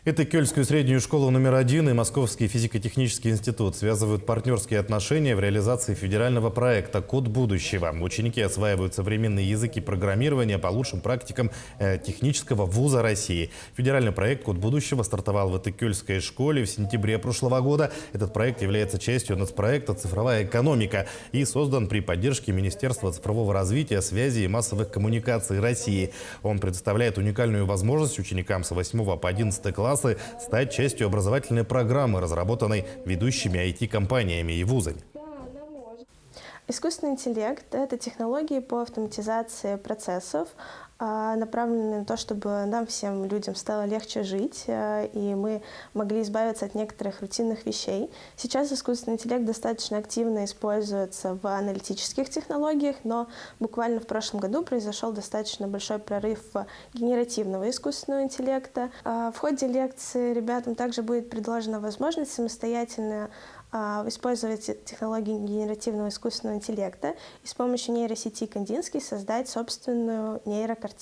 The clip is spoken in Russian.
Это Кёльскую среднюю школу номер 1 и Московский физико-технический институт связывают партнерские отношения в реализации федерального проекта «Код будущего». Ученики осваивают современные языки программирования по лучшим практикам технического вуза России. Федеральный проект «Код будущего» стартовал в этой Кёльской школе в сентябре прошлого года. Этот проект является частью нацпроекта «Цифровая экономика» и создан при поддержке Министерства цифрового развития, связи и массовых коммуникаций России. Он предоставляет уникальную возможность ученикам с 8 по 11 класса стать частью образовательной программы, разработанной ведущими IT-компаниями и вузами. Искусственный интеллект – это технологии по автоматизации процессов, направленные на то, чтобы нам, всем людям, стало легче жить, и мы могли избавиться от некоторых рутинных вещей. Сейчас искусственный интеллект достаточно активно используется в аналитических технологиях, но буквально в прошлом году произошел достаточно большой прорыв генеративного искусственного интеллекта. В ходе лекции ребятам также будет предложена возможность самостоятельно использовать технологии генеративного искусственного интеллекта и с помощью нейросети Кандинский создать собственную нейрокартину.